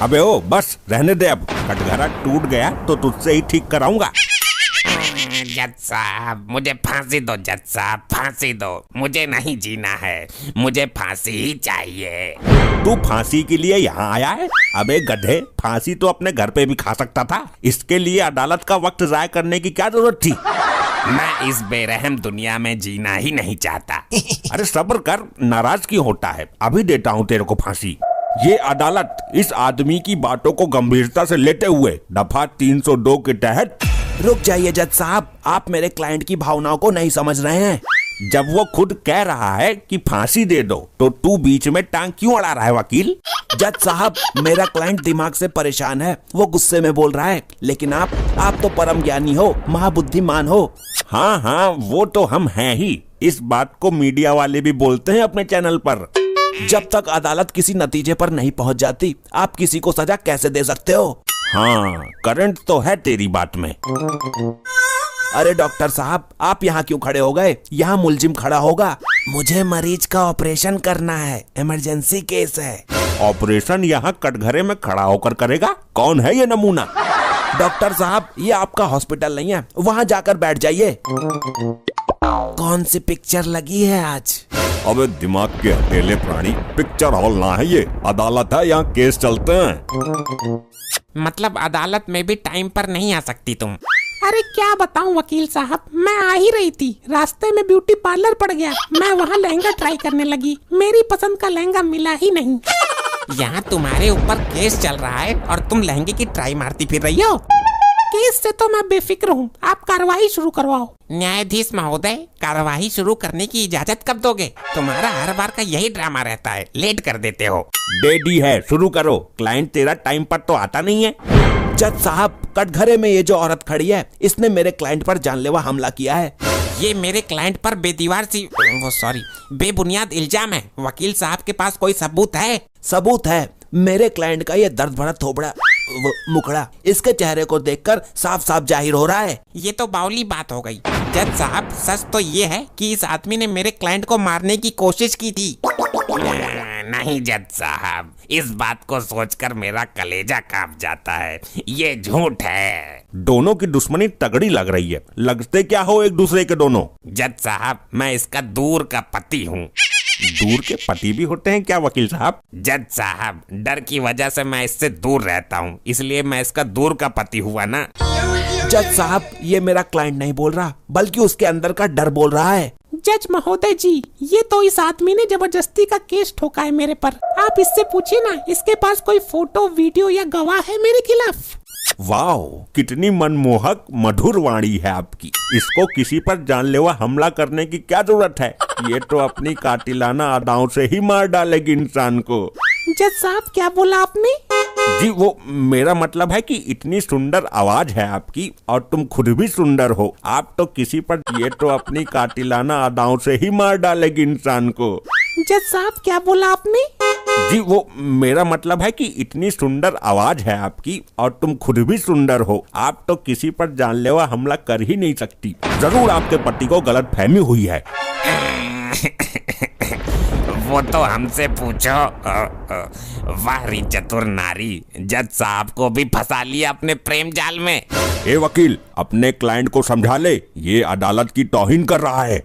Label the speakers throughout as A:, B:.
A: अबे ओ बस रहने दे, अब कटघरा टूट गया तो तुझसे ही ठीक कराऊंगा।
B: जज साहब मुझे फांसी दो, जज साहब फांसी दो, मुझे नहीं जीना है, मुझे फांसी ही चाहिए।
A: तू फांसी के लिए यहाँ आया है? अबे गधे, फांसी तो अपने घर पे भी खा सकता था, इसके लिए अदालत का वक्त जाया करने की क्या जरूरत थी?
B: मैं इस बेरहम दुनिया में जीना ही नहीं चाहता।
A: अरे सब्र कर, नाराज क्यों होता है, अभी देता हूँ तेरे को फांसी। ये अदालत इस आदमी की बातों को गंभीरता से लेते हुए दफा 302 के तहत।
C: रुक जाइए जज साहब, आप मेरे क्लाइंट की भावनाओं को नहीं समझ रहे हैं।
A: जब वो खुद कह रहा है कि फांसी दे दो तो तू बीच में टांग क्यों अड़ा रहा है वकील?
C: जज साहब, मेरा क्लाइंट दिमाग से परेशान है, वो गुस्से में बोल रहा है, लेकिन आप तो परम ज्ञानी हो, महाबुद्धिमान हो।
A: हाँ हाँ, वो तो हम हैं ही, इस बात को मीडिया वाले भी बोलते हैं अपने चैनल पर।
C: जब तक अदालत किसी नतीजे पर नहीं पहुंच जाती, आप किसी को सजा कैसे दे सकते हो?
A: हाँ, करंट तो है तेरी बात में।
C: अरे डॉक्टर साहब, आप यहाँ क्यों खड़े हो गए? यहाँ मुलजिम खड़ा होगा। मुझे मरीज का ऑपरेशन करना है, इमरजेंसी केस है।
A: ऑपरेशन यहाँ कटघरे में खड़ा होकर करेगा? कौन है ये नमूना?
C: डॉक्टर साहब, ये आपका हॉस्पिटल नहीं है, वहाँ जाकर बैठ जाइए। कौन सी पिक्चर लगी है आज?
A: अबे दिमाग के हथेले प्राणी, पिक्चर हॉल ना है ये, अदालत है, यहाँ केस चलते हैं।
B: मतलब अदालत में भी टाइम पर नहीं आ सकती तुम? अरे क्या बताऊं वकील साहब, मैं आ ही रही थी, रास्ते में ब्यूटी पार्लर पड़ गया, मैं वहाँ लहंगा ट्राई करने लगी, मेरी पसंद का लहंगा मिला ही नहीं। यहाँ तुम्हारे ऊपर केस चल रहा है और तुम लहंगे की ट्राई मारती फिर रही हो? केस से तो मैं बेफिक्र हूँ, आप कार्रवाई शुरू करवाओ। न्यायाधीश महोदय, कार्रवाई शुरू करने की इजाजत कब दोगे? तुम्हारा हर बार का यही ड्रामा रहता है, लेट कर देते हो।
A: दे दी है, शुरू करो, क्लाइंट तेरा टाइम पर तो आता नहीं है।
C: जज साहब, कटघरे में ये जो औरत खड़ी है, इसने मेरे क्लाइंट पर जानलेवा हमला किया है।
B: ये मेरे क्लाइंट पर बेबुनियाद इल्जाम है। वकील साहब के पास कोई सबूत है?
C: सबूत है, मेरे क्लाइंट का ये दर्द भरा थोबड़ा मुखड़ा इसके चेहरे को देखकर साफ साफ जाहिर हो रहा है।
B: ये तो बावली बात हो गई। जज साहब, सच तो ये है कि इस आदमी ने मेरे क्लाइंट को मारने की कोशिश की थी। नहीं जज साहब, इस बात को सोचकर मेरा कलेजा कांप जाता है, ये झूठ है।
A: दोनों की दुश्मनी तगड़ी लग रही है, लगते क्या हो एक दूसरे के दोनों?
B: जज साहब, मैं इसका दूर का पति हूँ।
A: दूर के पति भी होते हैं क्या वकील साहब?
B: जज साहब, डर की वजह से मैं इससे दूर रहता हूँ, इसलिए मैं इसका दूर का पति हुआ ना।
C: जज साहब, ये मेरा क्लाइंट नहीं बोल रहा, बल्कि उसके अंदर का डर बोल रहा है।
D: जज महोदय जी, ये तो इस आदमी ने जबरदस्ती का केस ठोका है मेरे पर। आप इससे पूछिए ना, इसके पास कोई फोटो, वीडियो या गवाह है मेरे खिलाफ?
A: वाह, कितनी मनमोहक मधुर वाणी है आपकी। इसको किसी पर जानलेवा हमला करने की क्या जरूरत है? ये तो अपनी कातिलाना अदाओं से ही मार डालेगी इंसान को।
D: जज साहब, क्या बोला आपने?
A: जी, वो मेरा मतलब है कि इतनी सुंदर आवाज है आपकी और तुम खुद भी सुंदर हो। आप तो किसी पर, ये तो अपनी कातिलाना अदाओं से ही मार डालेगी इंसान को।
D: जज साहब, क्या बोला आपने?
A: जी, वो मेरा मतलब है कि इतनी सुंदर आवाज है आपकी और तुम खुद भी सुंदर हो। आप तो किसी पर जानलेवा हमला कर ही नहीं सकती। जरूर आपके पति को गलतफहमी हुई है।
B: वो तो हमसे पूछो। वाह री चतुर नारी, जज साहब को भी फंसा लिया अपने प्रेम जाल में।
A: ए वकील, अपने क्लाइंट को समझा ले, ये अदालत की तौहीन कर रहा है।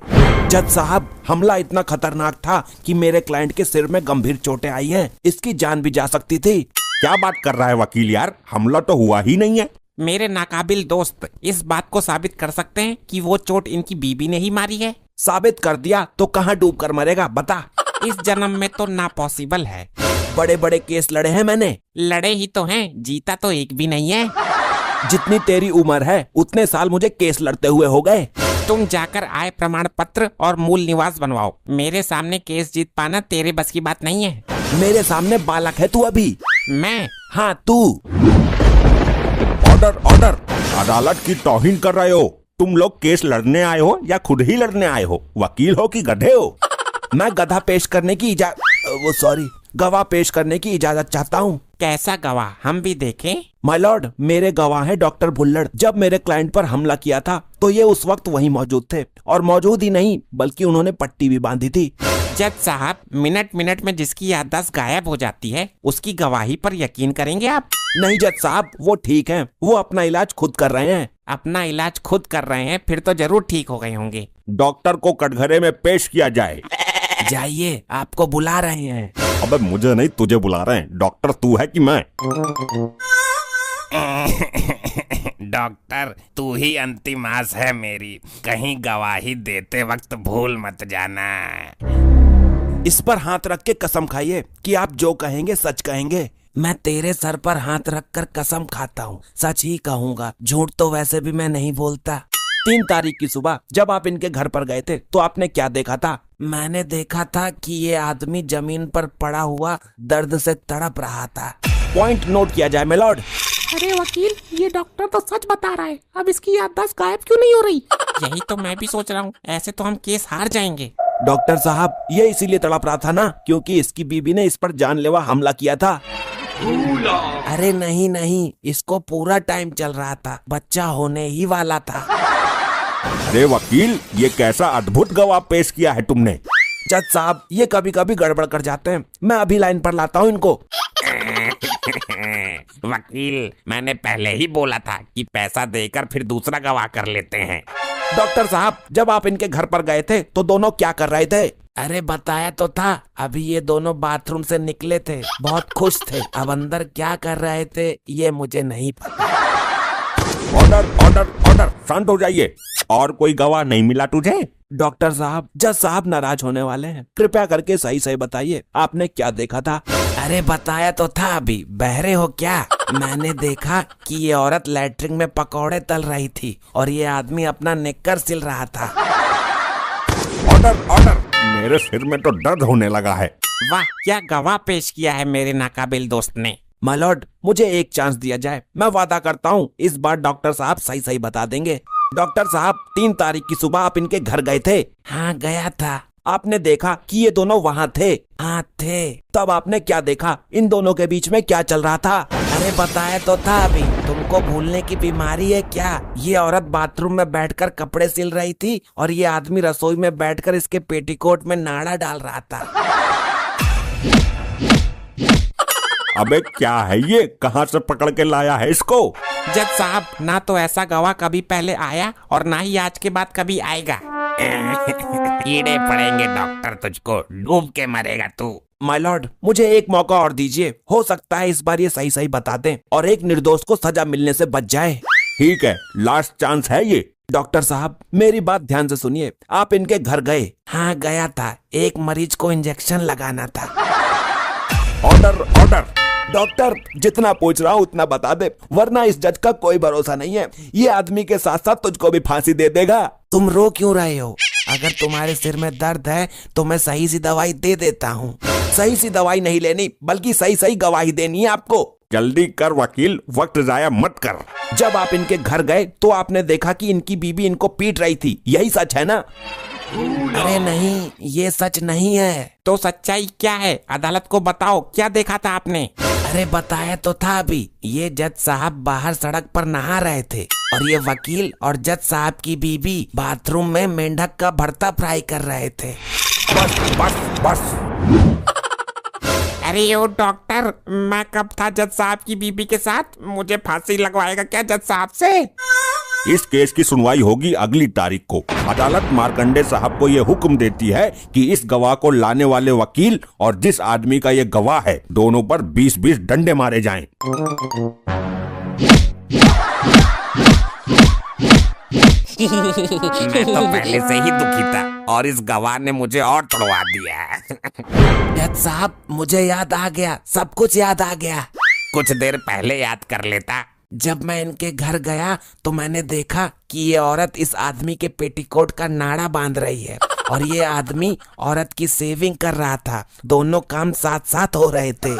C: जज साहब, हमला इतना खतरनाक था कि मेरे क्लाइंट के सिर में गंभीर चोटें आई हैं, इसकी जान भी जा सकती थी।
A: क्या बात कर रहा है वकील यार, हमला तो हुआ ही नहीं है।
B: मेरे नाकाबिल दोस्त इस बात को साबित कर सकते हैं कि वो चोट इनकी बीबी ने ही मारी है।
C: साबित कर दिया तो कहाँ डूब कर मरेगा, बता।
B: इस जन्म में तो ना पॉसिबल है।
C: बड़े बड़े केस लड़े हैं मैंने।
B: लड़े ही तो हैं, जीता तो एक भी नहीं है।
C: जितनी तेरी उम्र है उतने साल मुझे केस लड़ते हुए हो गए।
B: तुम जाकर आय प्रमाण पत्र और मूल निवास बनवाओ। मेरे सामने केस जीत पाना तेरे बस की बात नहीं है।
C: मेरे सामने बालक है तू अभी।
B: मैं?
C: हाँ तू।
A: ऑर्डर ऑर्डर, अदालत की तौहीन कर रहे हो। तुम लोग केस लड़ने आए हो या खुद ही लड़ने आए हो? वकील हो कि गधे हो?
C: मैं गधा पेश करने की गवाह पेश करने की इजाजत चाहता हूँ।
B: कैसा गवाह, हम भी देखें?
C: माय लॉर्ड, मेरे गवाह हैं डॉक्टर भुल्लड़। जब मेरे क्लाइंट पर हमला किया था तो ये उस वक्त वहीं मौजूद थे, और मौजूद ही नहीं बल्कि उन्होंने पट्टी भी बांधी थी।
B: जज साहब, मिनट मिनट में जिसकी याददाश्त गायब हो जाती है उसकी गवाही पर यकीन करेंगे आप?
C: नहीं जज साहब, वो ठीक हैं, वो अपना इलाज खुद कर रहे हैं।
B: अपना इलाज खुद कर रहे हैं, फिर तो जरूर ठीक हो गए होंगे।
A: डॉक्टर को कटघरे में पेश किया जाए।
C: जाइए, आपको बुला रहे हैं।
A: अबे मुझे नहीं, तुझे बुला रहे हैं। डॉक्टर तू है कि मैं?
E: डॉक्टर, तू ही अंतिम आस है मेरी, कहीं गवाही देते वक्त भूल मत जाना।
C: इस पर हाथ रख के कसम खाइए कि आप जो कहेंगे सच कहेंगे। मैं तेरे सर पर हाथ रखकर कसम खाता हूँ, सच ही कहूँगा, झूठ तो वैसे भी मैं नहीं बोलता। 3 तारीख की सुबह जब आप इनके घर पर गए थे तो आपने क्या देखा था? मैंने देखा था कि ये आदमी जमीन पर पड़ा हुआ दर्द से तड़प रहा था। पॉइंट नोट किया जाए मिलॉर्ड।
D: अरे वकील, ये डॉक्टर तो सच बता रहा है, अब इसकी याददाश्त गायब क्यों नहीं हो रही?
B: यही तो मैं भी सोच रहा हूँ, ऐसे तो हम केस हार जाएंगे।
C: डॉक्टर साहब, ये इसीलिए तड़प रहा था ना क्योंकि इसकी बीबी ने इस पर जानलेवा हमला किया था। अरे नहीं नहीं, इसको पूरा टाइम चल रहा था, बच्चा होने ही वाला था।
A: अरे वकील, ये कैसा अद्भुत गवाह पेश किया है तुमने।
C: जज साहब, ये कभी कभी गड़बड़ कर जाते हैं, मैं अभी लाइन पर लाता हूँ इनको।
E: वकील, मैंने पहले ही बोला था कि पैसा देकर फिर दूसरा गवाह कर लेते हैं।
C: डॉक्टर साहब, जब आप इनके घर पर गए थे तो दोनों क्या कर रहे थे? अरे बताया तो था, अभी ये दोनों बाथरूम से निकले थे, बहुत खुश थे। अब अंदर क्या कर रहे थे ये मुझे नहीं पता।
A: ऑर्डर ऑर्डर ऑर्डर, शांत हो जाइए। और कोई गवाह नहीं मिला तुझे?
C: डॉक्टर साहब, जज साहब नाराज होने वाले हैं, कृपया करके सही सही बताइए, आपने क्या देखा था? अरे बताया तो था, अभी बहरे हो क्या? मैंने देखा कि ये औरत लैट्रिन में पकौड़े तल रही थी और ये आदमी अपना निक्कर सिल रहा था।
A: ऑर्डर ऑर्डर, मेरे सिर में तो दर्द होने लगा है।
B: वाह, क्या गवाह पेश किया है मेरे नाकाबिल दोस्त ने।
C: मालॉर्ड, मुझे एक चांस दिया जाए, मैं वादा करता हूँ इस बार डॉक्टर साहब सही सही बता देंगे। डॉक्टर साहब, 3 तारीख की सुबह आप इनके घर गए थे? हाँ गया था। आपने देखा कि ये दोनों वहाँ थे? हाँ थे। तब आपने क्या देखा? इन दोनों के बीच में क्या चल रहा था? अरे बताया तो था, अभी तुमको भूलने की बीमारी है क्या? ये औरत बाथरूम में बैठकर कपड़े सिल रही थी और ये आदमी रसोई में बैठकर इसके पेटीकोट में नाड़ा डाल रहा था।
A: अबे क्या है ये, कहाँ से पकड़ के लाया है इसको?
B: जज साहब, ना तो ऐसा गवाह कभी पहले आया और ना ही आज के बाद कभी आएगा।
E: कीड़े पड़ेंगे डॉक्टर, तुझको डूब के मरेगा तू।
C: माय लॉर्ड, मुझे एक मौका और दीजिए, हो सकता है इस बार ये सही सही बता दें और एक निर्दोष को सजा मिलने से बच जाए।
A: ठीक है, लास्ट चांस है ये।
C: डॉक्टर साहब, मेरी बात ध्यान से सुनिए, आप इनके घर गए? हाँ गया था, एक मरीज को इंजेक्शन लगाना था।
A: Order order.
C: डॉक्टर, जितना पूछ रहा हूँ उतना बता दे, वरना इस जज का कोई भरोसा नहीं है, ये आदमी के साथ साथ तुझको भी फांसी दे देगा। तुम रो क्यों रहे हो? अगर तुम्हारे सिर में दर्द है तो मैं सही सी दवाई दे देता हूँ। सही सी दवाई नहीं लेनी, बल्कि सही सही गवाही देनी है आपको।
A: जल्दी कर वकील, वक्त जाया मत कर।
C: जब आप इनके घर गए तो आपने देखा कि इनकी बीबी इनको पीट रही थी, यही सच है ना? अरे नहीं, ये सच नहीं है।
B: तो सच्चाई क्या है? अदालत को बताओ, क्या देखा था आपने?
C: अरे बताया तो था अभी, ये जज साहब बाहर सड़क पर नहा रहे थे और ये वकील और जज साहब की बीबी बाथरूम में मेंढक का भरता फ्राई कर रहे थे।
A: बस बस बस।
B: अरे ओ डॉक्टर, मैं कब था जज साहब की बीबी के साथ? मुझे फांसी लगवाएगा क्या जज साहब से?
A: इस केस की सुनवाई होगी अगली तारीख को। अदालत मार्कंडे साहब को ये हुक्म देती है कि इस गवाह को लाने वाले वकील और जिस आदमी का ये गवाह है, दोनों पर 20-20 डंडे मारे जाएं।
E: मैं तो पहले से ही दुखी था और इस गवाह ने मुझे और तोड़वा दिया।
C: जज साहब, मुझे याद आ गया, सब कुछ याद आ गया।
E: कुछ देर पहले याद कर लेता।
C: जब मैं इनके घर गया तो मैंने देखा कि ये औरत इस आदमी के पेटीकोट का नाड़ा बांध रही है और ये आदमी औरत की सेविंग कर रहा था। दोनों काम साथ साथ हो रहे थे।